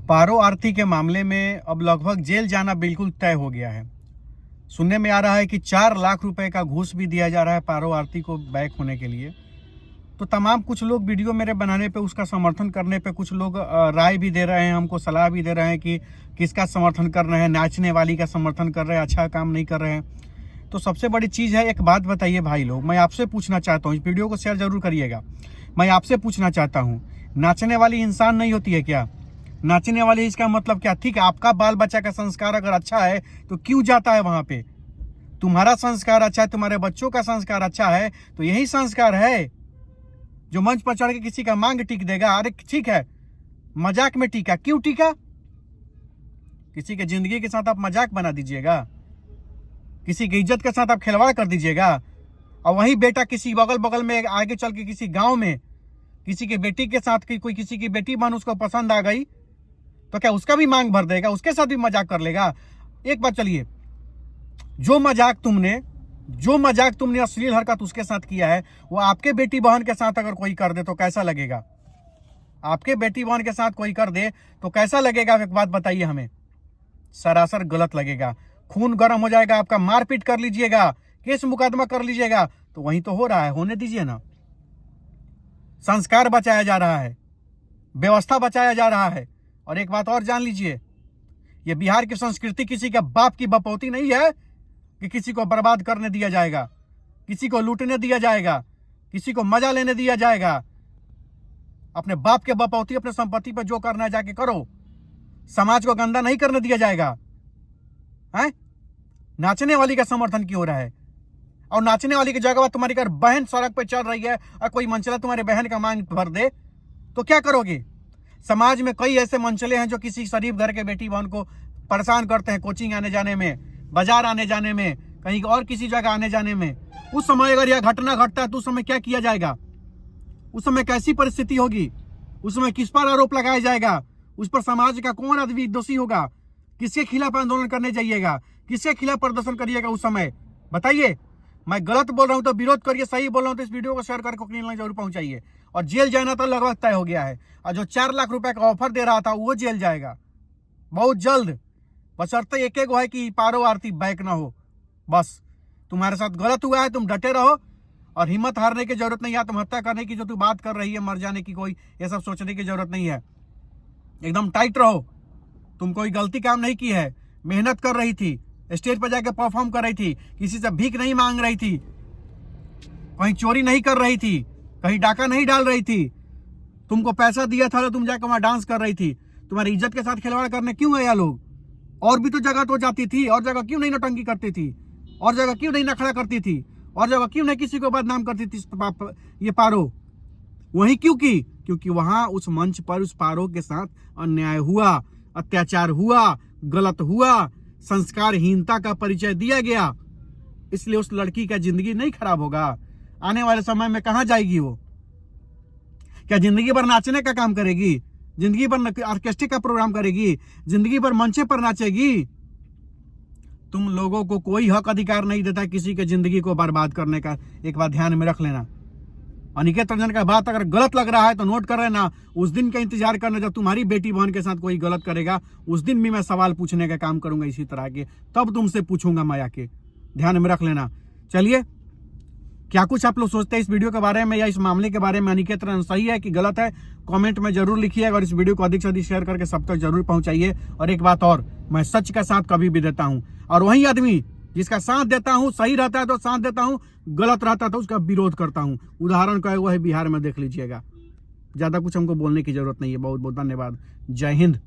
पारो आरती के मामले में अब लगभग जेल जाना बिल्कुल तय हो गया है। सुनने में आ रहा है कि 4 लाख रुपए का घूस भी दिया जा रहा है पारो आरती को बैक होने के लिए। तो तमाम कुछ लोग वीडियो मेरे बनाने पे उसका समर्थन करने पे कुछ लोग राय भी दे रहे हैं, हमको सलाह भी दे रहे हैं कि किसका समर्थन कर रहे हैं, नाचने वाली का समर्थन कर रहे हैं, अच्छा काम नहीं कर रहे हैं। तो सबसे बड़ी चीज़ है, एक बात बताइए भाई लोग, मैं आपसे पूछना चाहता हूँ, इस वीडियो को शेयर जरूर करिएगा। मैं आपसे पूछना चाहता हूँ, नाचने वाली इंसान नहीं होती है क्या? नाचने वाली इसका मतलब क्या? ठीक है, आपका बाल बच्चा का संस्कार अगर अच्छा है तो क्यों जाता है वहां पे? तुम्हारा संस्कार अच्छा है, तुम्हारे बच्चों का संस्कार अच्छा है, तो यही संस्कार है जो मंच पर चढ़ के किसी का मांग टीक देगा। अरे ठीक है, मजाक में टीका, क्यों टीका? किसी के जिंदगी के साथ आप मजाक बना दीजिएगा, किसी की इज्जत के साथ आप खिलवाड़ कर दीजिएगा। और वही बेटा किसी बगल बगल में आगे चल के किसी गांव में किसी की बेटी के साथ कोई किसी की बेटी बन उसको पसंद आ गई तो क्या उसका भी मांग भर देगा, उसके साथ भी मजाक कर लेगा? एक बात, चलिए, जो मजाक तुमने अश्लील हरकत उसके साथ किया है, वो आपके बेटी बहन के साथ अगर कोई कर दे तो कैसा लगेगा? आपके बेटी बहन के साथ कोई कर दे तो कैसा लगेगा? एक बात बताइए हमें। सरासर गलत लगेगा, खून गर्म हो जाएगा आपका, मारपीट कर लीजिएगा, केस मुकदमा कर लीजिएगा। तो वही तो हो रहा है, होने दीजिए ना। संस्कार बचाया जा रहा है, व्यवस्था बचाया जा रहा है। और एक बात और जान लीजिए, ये बिहार की संस्कृति किसी के बाप की बपौती नहीं है कि किसी को बर्बाद करने दिया जाएगा, किसी को लूटने दिया जाएगा, किसी को मजा लेने दिया जाएगा। अपने बाप के बपौती अपने संपत्ति पर जो करना है जाके करो, समाज को गंदा नहीं करने दिया जाएगा। है नाचने वाली का समर्थन क्यों हो रहा है? और नाचने वाली की जगह तुम्हारी अगर बहन सड़क पे चल रही है और कोई मंचला तुम्हारे बहन का मांग भर दे तो क्या करोगे? समाज में कई ऐसे मंचले हैं जो किसी शरीफ घर के बेटी बहन को परेशान करते हैं, कोचिंग आने जाने में, बाजार आने जाने में, कहीं और किसी जगह आने जाने में। उस समय अगर यह घटना घटता है तो उस समय क्या किया जाएगा? उस समय कैसी परिस्थिति होगी? उस समय किस पर आरोप लगाया जाएगा? उस पर समाज का कौन आदमी दोषी होगा? किसके खिलाफ आंदोलन करने जाइएगा? किसके खिलाफ प्रदर्शन करिएगा उस समय? बताइए। मैं गलत बोल रहा हूं तो विरोध करिए, सही बोल रहा हूं तो इस वीडियो को शेयर करके क्लियर जरूर पहुंचाइए। और जेल जाना तो लगभग तय हो गया है, और जो 4 लाख रुपए का ऑफर दे रहा था वो जेल जाएगा बहुत जल्द। बशर्ते एक है कि पारो आरती बैक ना हो। बस तुम्हारे साथ गलत हुआ है, तुम डटे रहो और हिम्मत हारने की जरूरत नहीं है। आत्महत्या करने की जो तू बात कर रही है, मर जाने की, कोई ये सब सोचने की जरूरत नहीं है। एकदम टाइट रहो। तुम कोई गलती काम नहीं की है, मेहनत कर रही थी, स्टेज पर जाकर परफॉर्म कर रही थी, किसी से भीख नहीं मांग रही थी, कहीं चोरी नहीं कर रही थी, कहीं डाका नहीं डाल रही थी। तुमको पैसा दिया था तो तुम जाकर वहां डांस कर रही थी। तुम्हारी इज्जत के साथ खिलवाड़ करने क्यों आया लोग? और भी तो जगह तो जाती थी, और जगह क्यों नहीं नौटंकी करती थी? और जगह क्यों नहीं नखड़ा करती थी? और जगह क्यों नहीं किसी को बदनाम करती थी? ये पारो वही क्यों की? क्योंकि वहां उस मंच पर उस पारो के साथ अन्याय हुआ, अत्याचार हुआ, गलत हुआ, संस्कारहीनता का परिचय दिया गया। इसलिए उस लड़की का जिंदगी नहीं खराब होगा। आने वाले समय में कहां जाएगी वो? क्या जिंदगी भर नाचने का काम करेगी? जिंदगी भर ऑर्केस्ट्रा का प्रोग्राम करेगी? जिंदगी भर मंचे पर नाचेगी? तुम लोगों को कोई हक अधिकार नहीं देता किसी के जिंदगी को बर्बाद करने का। एक बात ध्यान में रख लेना। अनिकेत रंजन का बात अगर गलत लग रहा है तो नोट कर लेना। उस दिन का इंतजार करना जब तुम्हारी बेटी बहन के साथ कोई गलत करेगा, उस दिन भी मैं सवाल पूछने का काम करूंगा इसी तरह के, तब तुमसे पूछूंगा मैं आके। ध्यान में रख लेना। चलिए, क्या कुछ आप लोग सोचते हैं इस वीडियो के बारे में या इस मामले के बारे में? अनिकेत रंजन सही है कि गलत है? कमेंट में जरूर लिखिए और इस वीडियो को अधिक से अधिक शेयर करके सब तक जरूर पहुंचाइए। और एक बात और, मैं सच का साथ कभी भी देता हूं, और वही आदमी जिसका साथ देता हूं, सही रहता है तो साथ देता हूं, गलत रहता है तो उसका विरोध करता हूं। उदाहरण का वो है बिहार में, देख लीजिएगा। ज्यादा कुछ हमको बोलने की जरूरत नहीं है। बहुत बहुत धन्यवाद। जय हिंद।